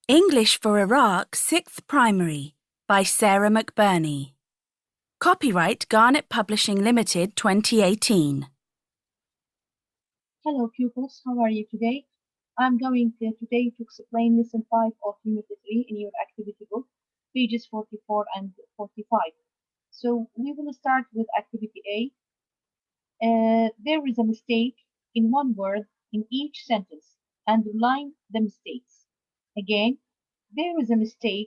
English for Iraq, 6th Primary by Sarah McBurney. Copyright Garnet Publishing Limited 2018. Hello pupils, how are you today? I'm going today to explain lesson 5 of unit 3 in your activity book, pages 44 and 45. So we will start with activity A. There is a mistake in one word in each sentence. Underline the mistakes. Again, there is a mistake.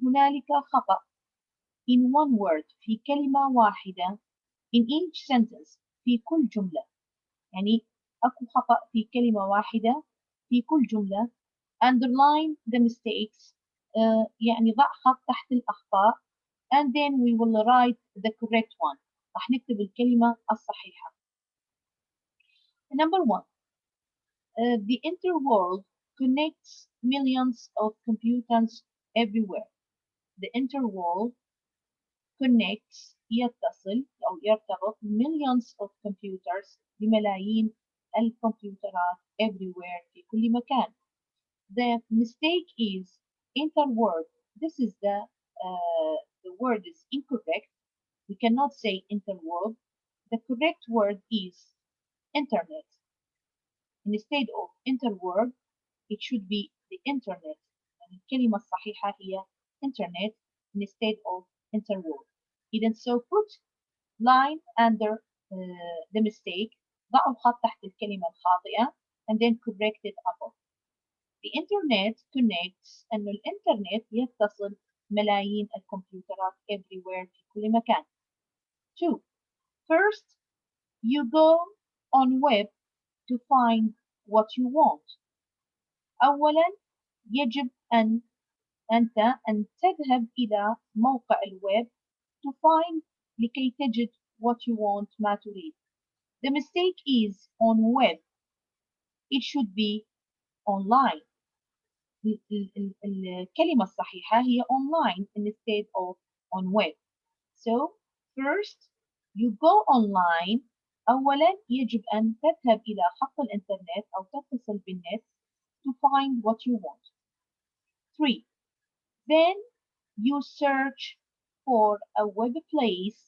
هنالك خطأ in one word في كلمة واحدة in each sentence في كل جملة. يعني أكو خطأ في كلمة واحدة في كل جملة. Underline the mistakes. يعني ضع خط تحت الأخطاء. And then we will write the correct one. راح نكتب الكلمة الصحيحة. Number 1. The interworld connects millions of computers everywhere. The interworld connects يتصل أو يرتبط millions of computers بملايين الكمبيوترات everywhere في كل مكان. The mistake is interword. This is the word is incorrect. We cannot say interworld. The correct word is internet. Instead of interword, it should be the internet. الكلمة الصحيحة هي internet instead of interword. إذن so put line under the mistake. ضعوا خط تحت الكلمة الخاطئة and then correct it above. The internet connects أنه الإنترنت يتصل ملايين الكمبيوترات everywhere في كل مكان. 2. First, you go on web to find what you want. أولا يجب أنت أن تذهب إلى موقع الويب to find لكي تجد what you want ما تريد. The mistake is on web. It should be online. الكلمة الصحيحة هي online instead of on web. So first you go online. أولا يجب أن تذهب إلى خط الإنترنت أو تتصل بالنت to find what you want. 3. Then you search for a web place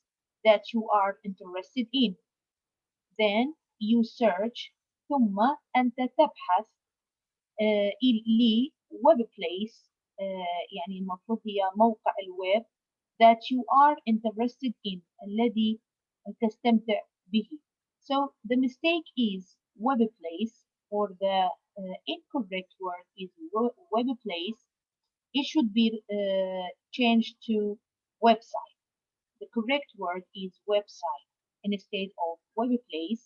that you are interested in. Then you search ثم أنت تبحث لي web place يعني المفروض هي موقع الويب that you are interested in الذي تستمتع به. So the mistake is web place or the incorrect word is web place. It should be changed to website. The correct word is website instead of web place.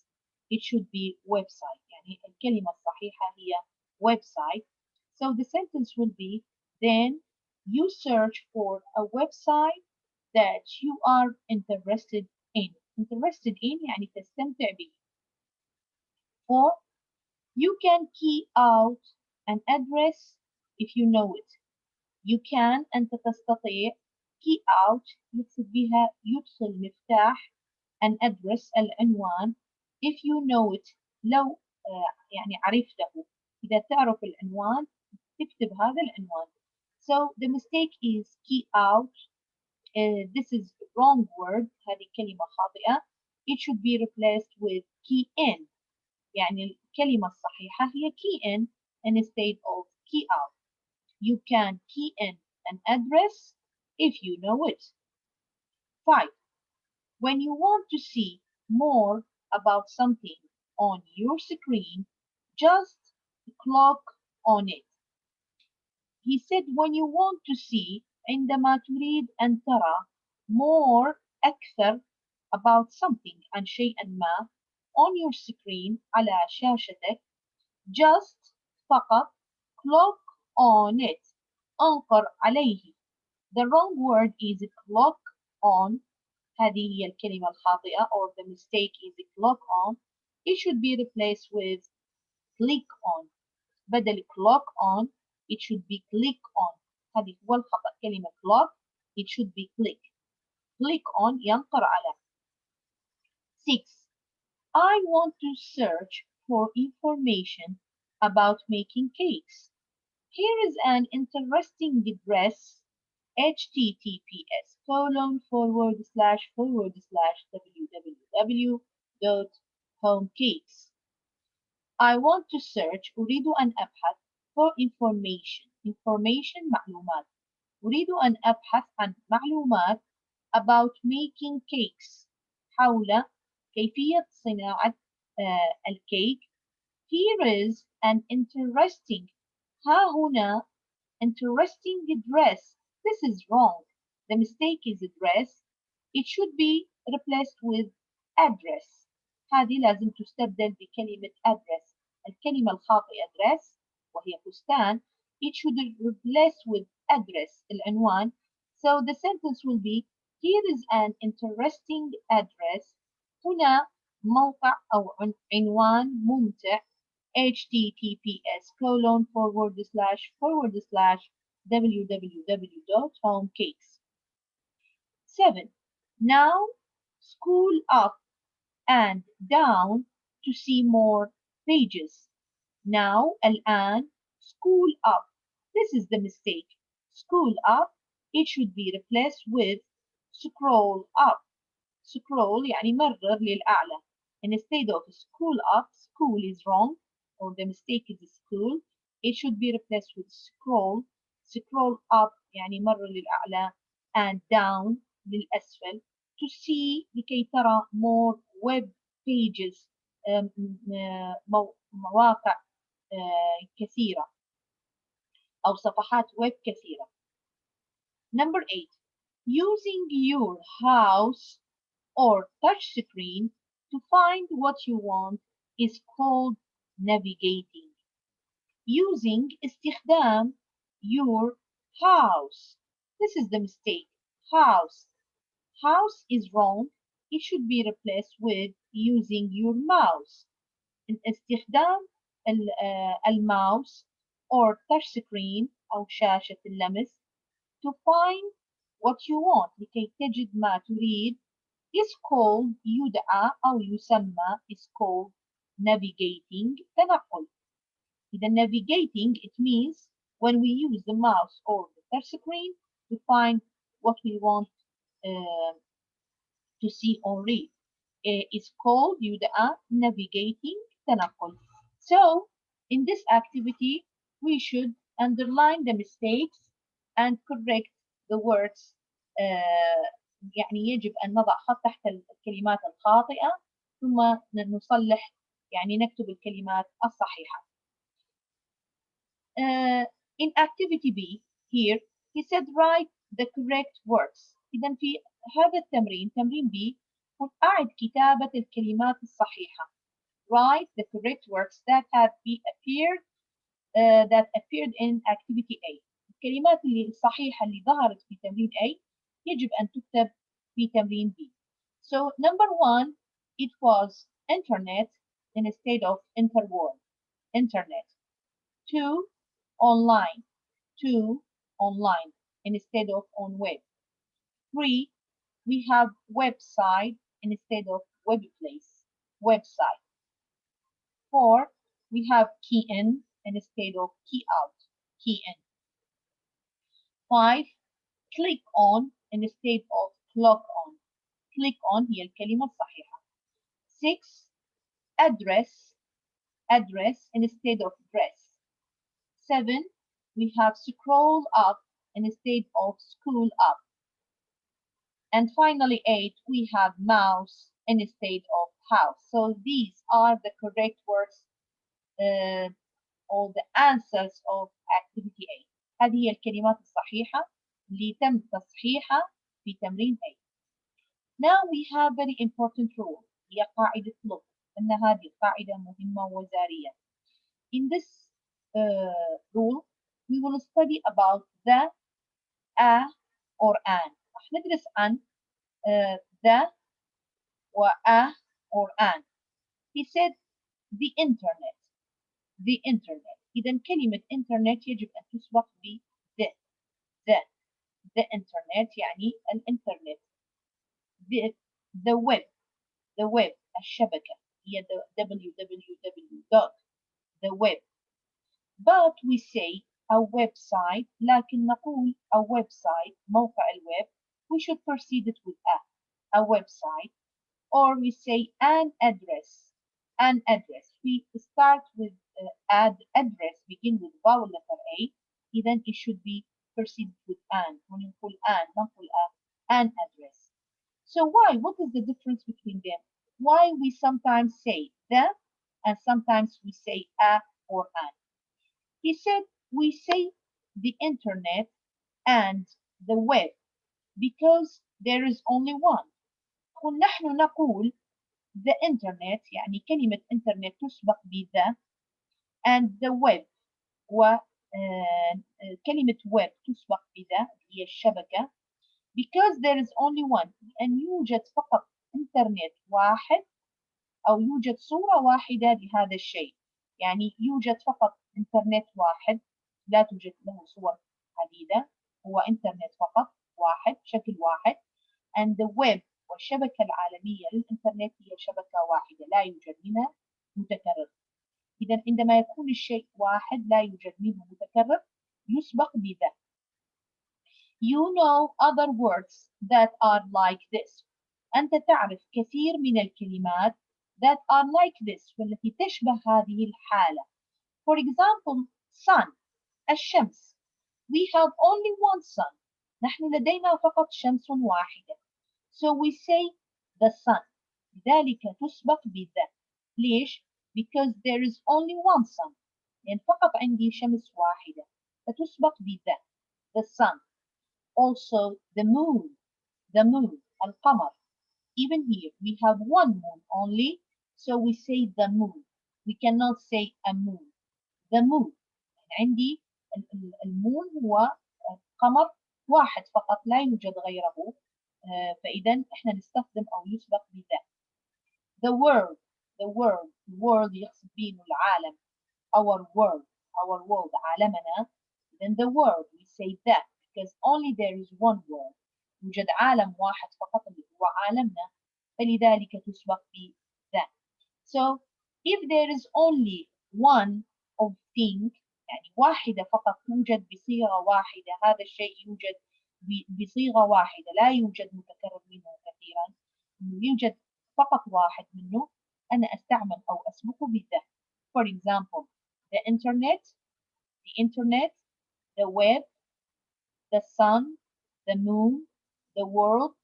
It should be website. يعني الكلمة الصحيحة هي website. So the sentence will be, then you search for a website that you are interested in. Interested in يعني تستمتع به. 4. You can key out an address if you know it. You can أنت تستطيع key out يقصد بها يدخل مفتاح an address العنوان if you know it لو يعني عرفته. إذا تعرف العنوان تكتب هذا العنوان. So the mistake is key out. This is wrong word. هذه كلمة خاطئة. It should be replaced with key in. يعني الكلمة الصحيحة هي key in instead of key out. You can key in an address if you know it. 5. When you want to see more about something on your screen, just click on it. He said when you want to see عندما تريد أن ترى more أكثر about something عن شيء ما on your screen على شاشتك just فقط click on it انقر عليه. The wrong word is click on. هذه هي الكلمة الخاطئة or the mistake is click on. It should be replaced with click on. بدل click on it should be click on. هذه هو الخطأ. كلمة click it should be click. Click on ينقر على. 6. I want to search for information about making cakes. Here is an interesting address, https://www.homecakes. I want to search أريد أن أبحث for information معلومات أريد أن أبحث عن معلومات about making cakes حول كيفية صناعة الكيك. Here is an interesting ها هنا interesting address. This is wrong. The mistake is address. It should be replaced with address. هذه لازم تستبدل بكلمة address. الكلمة الخاطئة address وهي فستان. It should be replaced with address العنوان. So the sentence will be here is an interesting address. هنا موقع أو عنوان ممتع https://www.homecakes. 7. Now scroll up and down to see more pages. Now الآن scroll up. This is the mistake. Scroll up. It should be replaced with scroll up. Scroll يعني مرر للأعلى. Instead of scroll up, school is wrong or the mistake is school. It should be replaced with scroll. Scroll up يعني مرر للأعلى and down للأسفل to see لكي ترى more web pages مواقع كثيرة أو صفحات ويب كثيرة. Number 8. Using your house or touch screen to find what you want is called navigating. Using استخدام your house. This is the mistake. House. House is wrong. It should be replaced with using your mouse. استخدام الماوس or touch screen أو شاشة اللمس to find what you want لكي تجد ما تريد is called يدعى أو يسمى is called navigating تنقل. إذا navigating it means when we use the mouse or the touch screen to find what we want to see or read. It's called يدعى navigating تنقل. So in this activity we should underline the mistakes and correct the words. يعني يجب أن نضع خط تحت الكلمات الخاطئة ثم نصلح يعني نكتب الكلمات الصحيحة. In activity B here he said write the correct words. إذا في هذا التمرين تمرين B قل أعد كتابة الكلمات الصحيحة. Write the correct words that have appeared in activity A. الكلمات الصحيحة اللي ظهرت في تمرين A يجب أن تكتب في تمرين B. So number 1 it was internet instead of interworld. Internet. 2 online. 2 online instead of on web. 3 we have website instead of web place. Website. 4 we have key in instead of key out. Key in. 5 click on instead of clock on. Click on هي الكلمة الصحيحة. 6 address instead of dress. 7 we have scroll up instead of school up. And finally 8 we have mouse instead of house. So these are the correct words or the answers of activity A. هذه هي الكلمات الصحيحة اللي تم تصحيحها في تمرين A. Now we have very important rule. هي قاعدة لغة. أن هذه القاعدة مهمة وزارية. In this rule we will study about the, a or an. راح ندرس عن the و a or an. He said the internet. The internet. إذا كلمة internet يجب أن تسبق ب the. The internet يعني الإنترنت. The web. The web الشبكة هي www. The web. But we say أو web site لكن نقول a website موقع الويب we should precede it with a website or we say an address we start with address begin with vowel letter A then it should be preceded with when you call نقول an address. So why? What is the difference between them? Why we sometimes say the and sometimes we say a or an? He said we say the internet and the web because there is only one. نحن نقول the internet يعني كلمة internet تسبق ب the and the web وكلمة web تسبق ب the هي الشبكة because there is only one أن يوجد فقط إنترنت واحد أو يوجد صورة واحدة لهذا الشيء يعني يوجد فقط إنترنت واحد لا توجد له صور عديدة هو إنترنت فقط واحد شكل واحد and the web والشبكة العالمية للإنترنت هي شبكة واحدة لا يوجد منها متكرر. إذا عندما يكون الشيء واحد لا يوجد منه متكرر يسبق بذا. You know other words that are like this. أنت تعرف كثير من الكلمات that are like this والتي تشبه هذه الحالة. For example, sun الشمس. We have only one sun. نحن لدينا فقط شمس واحدة. So we say the sun. لذلك تسبق بذا. ليش؟ Because there is only one sun. لأن فقط عندي شمس واحدة فتسبق بذا. The sun. Also the moon. The moon. القمر. Even here we have one moon only. So we say the moon. We cannot say a moon. The moon. عندي المون هو قمر واحد فقط لا يوجد غيره. فإذا إحنا نستخدم أو يسبق بذا. The world. The world. The world يقصد به العالم. Our world عالمنا. Then the world we say that because only there is one world. يوجد عالم واحد فقط اللي هو عالمنا فلذلك تسبق بذا. So if there is only one of thing يعني واحدة فقط توجد بصيغة واحدة هذا الشيء يوجد بصيغة واحدة لا يوجد متكرر منه كثيرا يوجد فقط واحد منه أنا أستعمل أو أسبقه بذا. For example, the internet, the web, the sun, the moon, the world,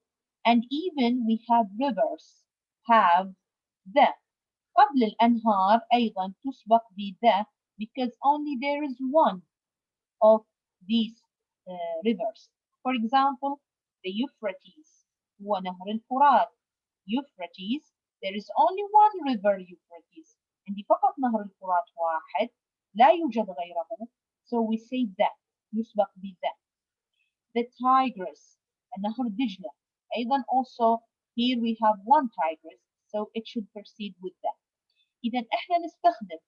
and even we have rivers have the. قبل الأنهار أيضا تسبق بذا because only there is one of these rivers. For example, the Euphrates هو نهر الفرات. Euphrates, there is only one river Euphrates. عندي فقط نهر الفرات واحد لا يوجد غيره. So we say that يسبق بذا. The Tigris نهر دجلة. أيضا also here we have one Tigris. So it should proceed with that. إذا إحنا نستخدم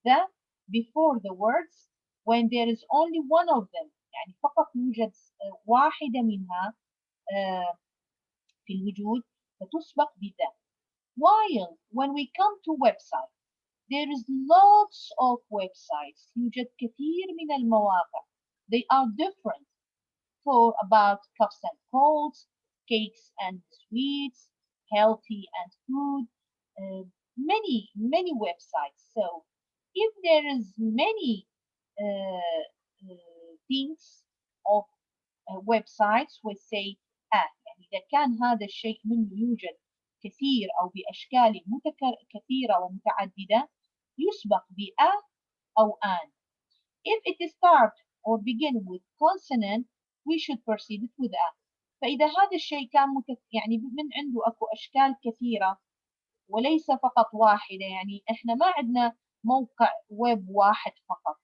the before the words when there is only one of them يعني فقط يوجد واحدة منها في الوجود فتسبق بذا. While when we come to website there is lots of websites يوجد كثير من المواقع. They are different for about cups and colds, cakes and sweets, healthy and food, many websites. So if there is many things of websites we say يعني إذا كان هذا الشيء منه يوجد كثير أو بأشكال كثيرة ومتعددة يسبق بأ أو an. If it start or begin with consonant we should proceed it with a. فإذا هذا الشيء كان يعني من عنده أكو أشكال كثيرة وليس فقط واحدة يعني إحنا ما عندنا موقع ويب واحد فقط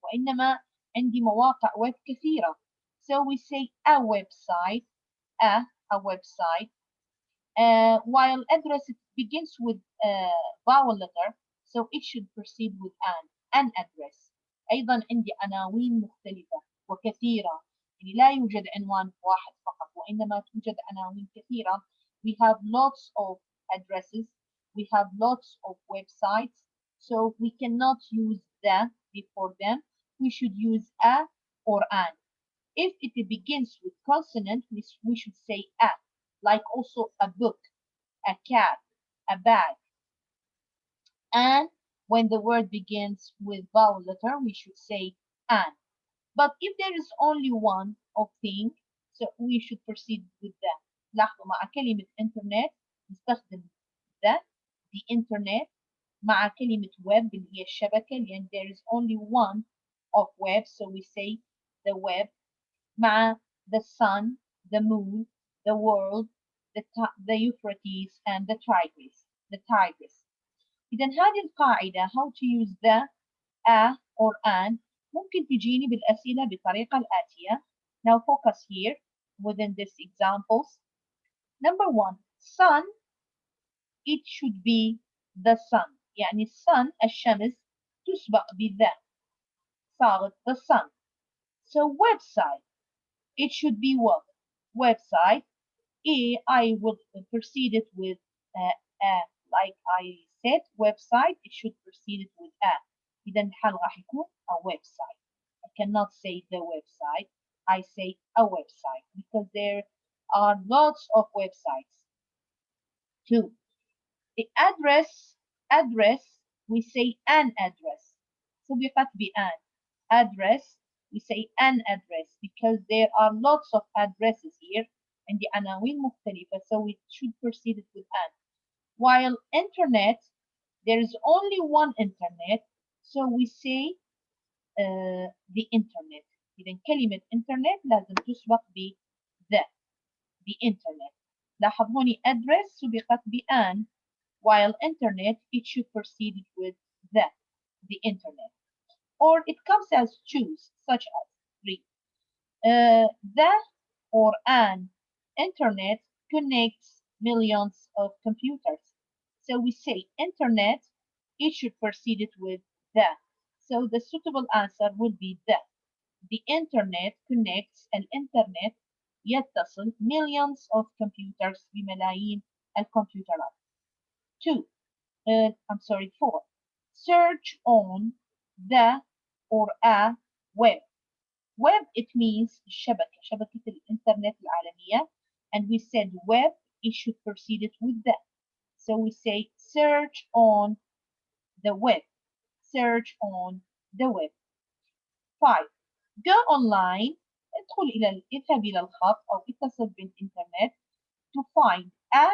وإنما عندي مواقع ويب كثيرة. So we say a website, a website. While address it begins with a vowel letter, so it should proceed with an address. أيضا عندي عناوين مختلفة وكثيرة يعني لا يوجد عنوان واحد فقط وإنما توجد عناوين كثيرة. We have lots of addresses, we have lots of websites, so we cannot use the before them. we should use a or an. If it begins with consonant, we should say a, like also a book, a cat, a bag. And when the word begins with vowel letter, we should say an. But if there is only one of thing, so we should proceed with the. لاحظوا مع كلمة internet نستخدم the internet مع كلمة web اللي هي الشبكة لأن there is only one of web, so we say the web. مع the sun, the moon, the world, the Euphrates and the Tigris. إذا هذه القاعدة how to use the, a or an ممكن تجيني بالأسئلة بالطريقة الآتية. Now focus here within these examples. Number one, sun, it should be the sun. يعني sun الشمس تسبق بذا صارت the sun. So website, it should be what? Website. I would proceed it with like I said website, it should proceed it with a. إذا الحال راح يكون a website. I cannot say the website, I say a website because there are lots of websites. 2. The address, we say an address. سبقت بأن. Address, we say an address because there are lots of addresses here and the عناوين مختلفة, so we should proceed it with an. While internet, there is only one internet, so we say the internet. إذا كلمة internet لازم تسبق ب the internet. لاحظ هوني address سبقت بأن, while internet it should proceed with the internet. Or it comes as choose, such as 3. The or an internet connects millions of computers. So we say internet, it should proceed it with the. So the suitable answer would be the. The internet connects الانترنت يتصل millions of computers بملايين الكمبيوترات. 4. Search on the or a web. Web, it means شبكة الإنترنت العالمية, and we said web, it should proceed it with the. So we say search on the web. Search on the web. 5. Go online. اذهب إلى الخط أو اتصل بالإنترنت to find a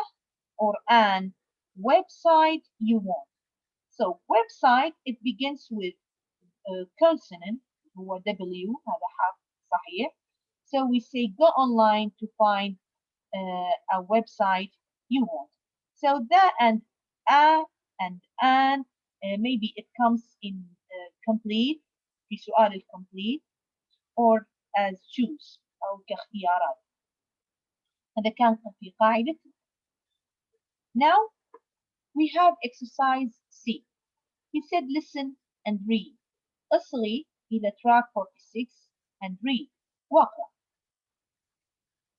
or an website you want. So website, it begins with consonant هو W, هذا حرف صحيح. So we say go online to find a website you want. So that and a and an maybe it comes in complete في سؤال الكمبليت or as choose أو كاختيارات. هذا كان في قاعدة. Now we have exercise C. He said listen and read. اصغي إلى track 46 and read. واقرأ.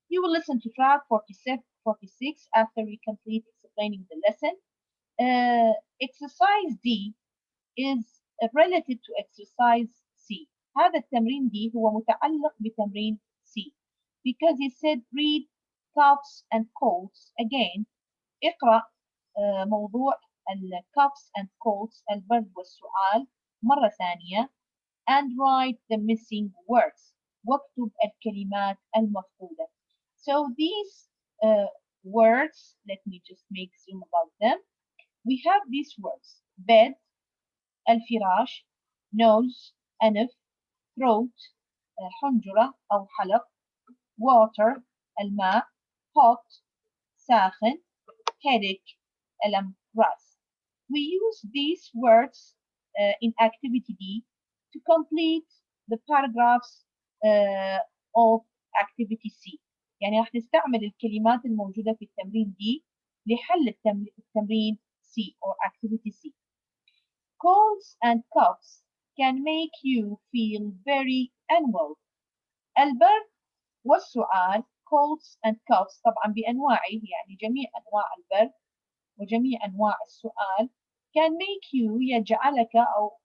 You will listen to track 46 after we complete explaining the lesson. Exercise D is related to exercise C. هذا التمرين D هو متعلق بتمرين C because he said read cuffs and colds again. اقرأ موضوع cuffs and colds البرد والسؤال مرة ثانية and write the missing words. واكتب الكلمات المفقودة. So these words, let me just make zoom about them. We have these words: bed, الفراش, nose, أنف, throat, حنجرة أو حلق, water, الماء, hot, ساخن, headache, ألم راس. We use these words in activity D to complete the paragraphs of activity C. يعني راح نستعمل الكلمات الموجودة في التمرين D لحل التمرين C or activity C. Colds and coughs can make you feel very unwell. البرد والسعال colds and coughs طبعا بأنواعه يعني جميع أنواع البرد وجميع أنواع السعال can make you يجعلك أو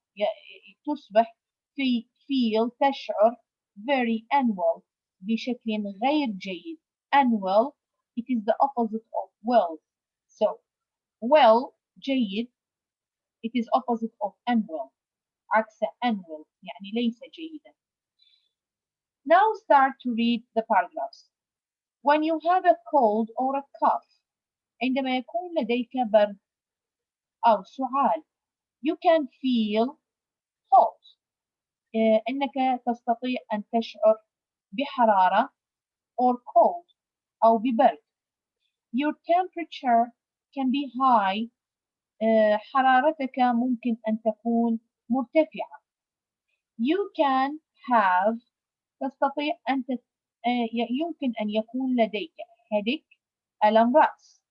تصبح feel تشعر very unwell بشكل غير جيد. Unwell, it is the opposite of well. So well جيد, it is opposite of unwell. عكس unwell يعني ليس جيدا. Now start to read the paragraphs. When you have a cold or a cough, عندما يكون لديك برد أو سعال, you can feel hot. إنك تستطيع أن تشعر بحرارة or cold أو ببرد. Your temperature can be high. حرارتك ممكن أن تكون مرتفعة. You can have, تستطيع أن يمكن أن يكون لديك headache, ألم رأس,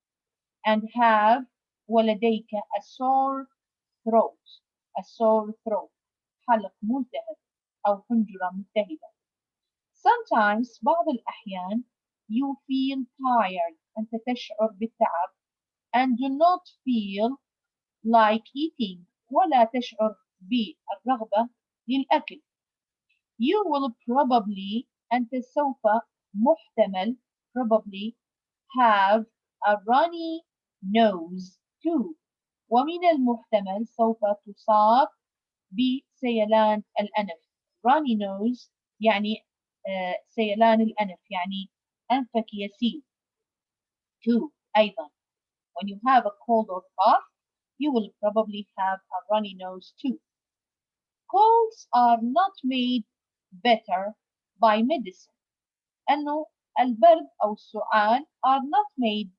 and have, ولديك a sore throat, حلق ملتهب أو حنجرة ملتهبة. Sometimes, بعض الأحيان, you feel tired, أنت تشعر بالتعب, and do not feel like eating, ولا تشعر بالرغبة للأكل. You will probably, أنت سوف, محتمل, probably, have a runny nose too. ومن المحتمل سوف تصاب بسيلان الأنف. runny nose يعني سيلان الأنف, يعني أنفك يسيل. too أيضا. When you have a cold or cough, you will probably have a runny nose too. Colds are not made better by medicine. أنه البرد أو السعال are not made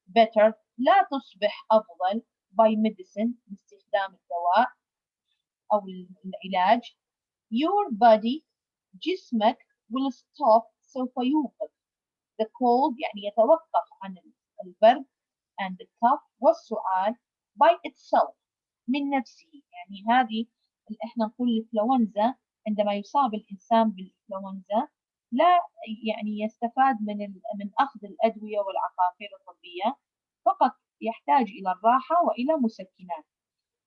better, لا تصبح أفضل by medicine, باستخدام الدواء أو العلاج. Your body, جسمك, will stop, سوف يوقف. The cold يعني يتوقف عن البرد, and the cough والسعال by itself, من نفسه. يعني هذه احنا نقول الإنفلونزا, عندما يصاب الإنسان بالإنفلونزا لا يعني يستفاد من أخذ الأدوية والعقاقير الطبية, فقط يحتاج إلى الراحة وإلى مسكنات.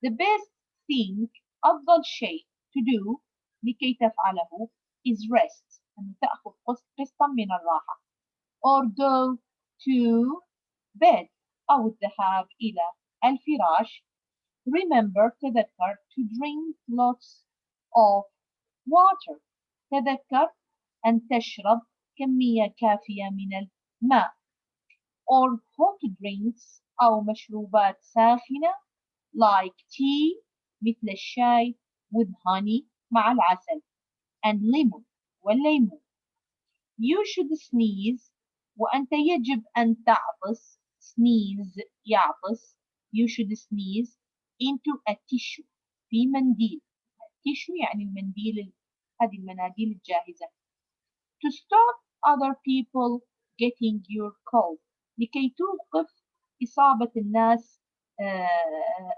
The best thing, أفضل شيء to do, لكي تفعله, is rest, أن تأخذ قسطا من الراحة, or go to bed, أو الذهاب إلى الفراش. Remember, تذكر, to drink lots of water, تذكر أن تشرب كمية كافية من الماء. or hot drinks, أو مشروبات ساخنة, like tea, مثل الشاي, with honey, مع العسل, and lemon, والليمون. You should sneeze, وأنت يجب أن تعطس, sneeze يعطس, you should sneeze, into a tissue, في منديل. tissue يعني المنديل, هذه المناديل الجاهزة. To stop other people getting your cold, لكي توقف إصابة الناس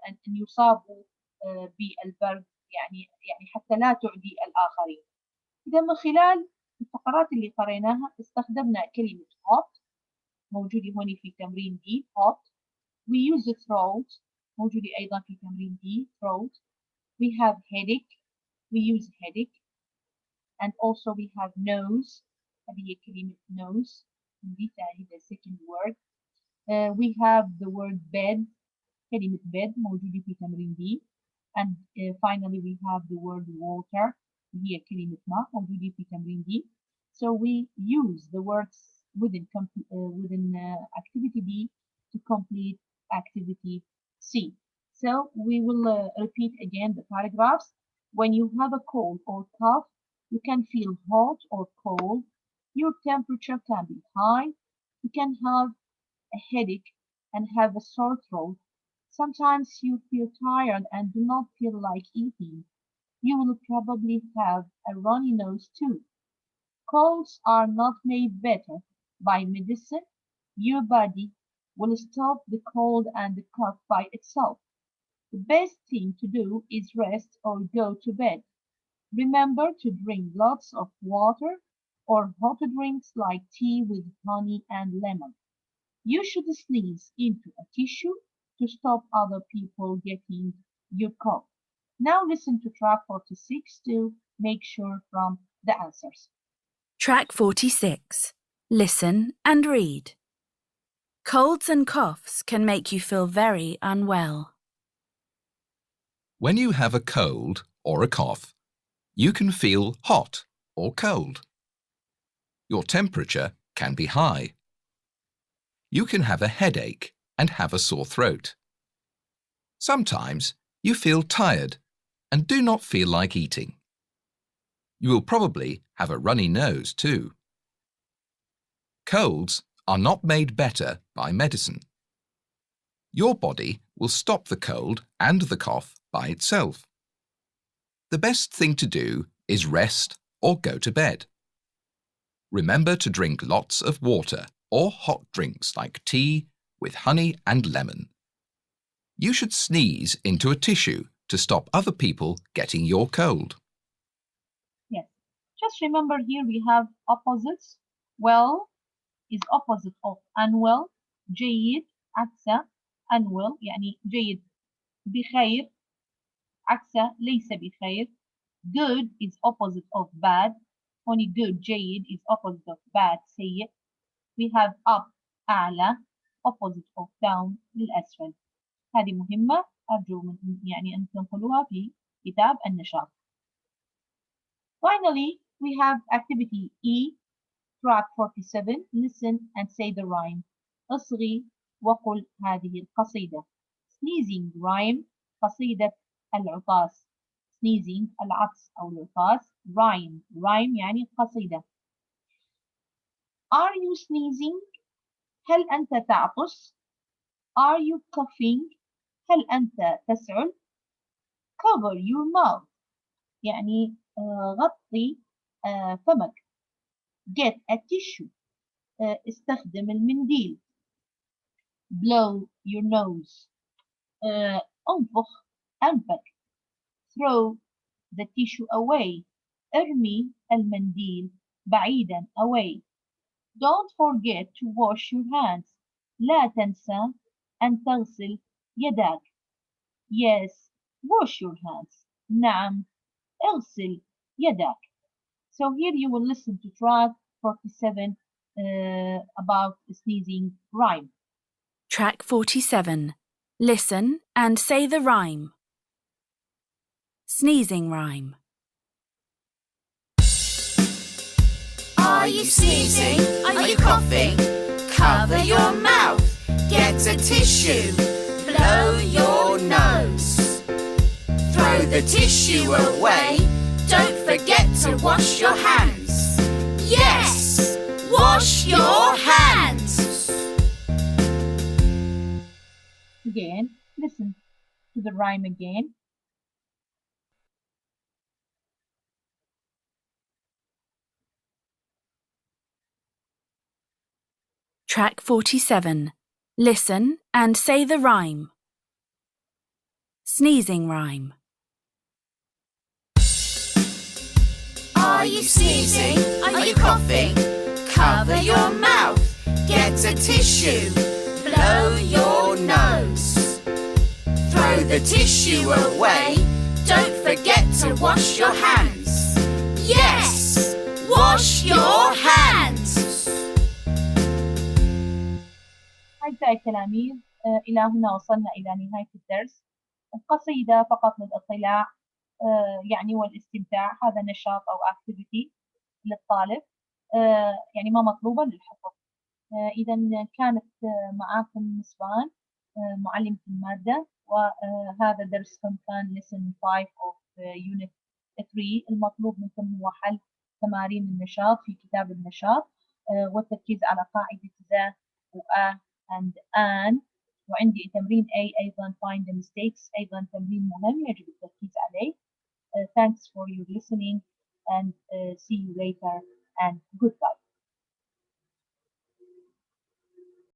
أن يصابوا بالبرد, يعني حتى لا تعدي الآخرين. إذا من خلال الفقرات اللي قريناها استخدمنا كلمة hot, موجودة هنا في تمرين D, hot. We use the throat, موجودة أيضا في تمرين D, throat. We have headache, we use headache. And also we have nose, هذه هي كلمة nose, دي the second word. We have the word bed, كلمة bed موجودة في تمرين D. And finally we have the word water, هي كلمة ماء موجودة في تمرين D. So we use the words within activity D to complete activity C. So we will repeat again the paragraphs. When you have a cold or cough, you can feel hot or cold. Your temperature can be high. You can have a headache and have a sore throat. Sometimes you feel tired and do not feel like eating. You will probably have a runny nose too. Colds are not made better by medicine. Your body will stop the cold and the cough by itself. The best thing to do is rest or go to bed. Remember to drink lots of water or hot drinks like tea with honey and lemon. You should sneeze into a tissue to stop other people getting your cough. Now listen to track 46 to make sure from the answers. Track 46. Listen and read. Colds and coughs can make you feel very unwell. When you have a cold or a cough, you can feel hot or cold. Your temperature can be high. You can have a headache and have a sore throat. Sometimes you feel tired and do not feel like eating. You will probably have a runny nose too. Colds are not made better by medicine. Your body will stop the cold and the cough by itself. The best thing to do is rest or go to bed. Remember to drink lots of water or hot drinks like tea with honey and lemon. You should sneeze into a tissue to stop other people getting your cold. Yes. Just remember here we have opposites. Well is opposite of unwell. جيد عكسه unwell يعني جيد بخير عكسه ليس بخير. Good is opposite of bad. Only good جيد is opposite of bad سيء. We have up أعلى opposite of down للأسفل. هذه مهمة أرجو يعني أن تنقلوها في كتاب النشاط. Finally, we have activity E, track 47. Listen and say the rhyme. اصغي وقل هذه القصيدة. Sneezing rhyme قصيدة العطاس. Sneezing العطس أو العطاس. Rhyme يعني قصيدة. Are you sneezing? هل أنت تعطس؟ Are you coughing? هل أنت تسعل؟ Cover your mouth يعني غطي فمك. Get a tissue استخدم المنديل. Blow your nose انفخ أنفك. Throw the tissue away ارمي المنديل بعيدا away. Don't forget to wash your hands لا تنسى أن تغسل يدك. Yes, wash your hands. نعم, اغسل يدك. So here you will listen to track 47 about sneezing rhyme. Track 47. Listen and say the rhyme. Sneezing rhyme. Are you sneezing? Are you coughing? Cover your mouth. Get a tissue. Blow your nose. Throw the tissue away. Don't forget to wash your hands. Yes, wash your hands. Again, listen to the rhyme again. Track 47. Listen and say the rhyme. Sneezing rhyme. Are you sneezing? Are you coughing? Cover your mouth. Get a tissue. Blow your nose. Throw the tissue away. Don't forget to wash your hands. Yes, wash your hands. أعزائي التلاميذ إلى هنا وصلنا إلى نهاية الدرس. القصيدة فقط للاطلاع يعني والاستمتاع. هذا نشاط أو activity للطالب يعني ما مطلوبة للحفظ. إذا كانت معاكم نسوان معلمة المادة وهذا درسكم كان lesson 5 of unit 3. المطلوب منكم هو حل تمارين النشاط في كتاب النشاط والتركيز على قاعدة ذا وآ and an. وعندي تمرين A أيضا find the mistakes أيضا تمرين مهم يجب التركيز عليه. Thanks for your listening and see you later and goodbye.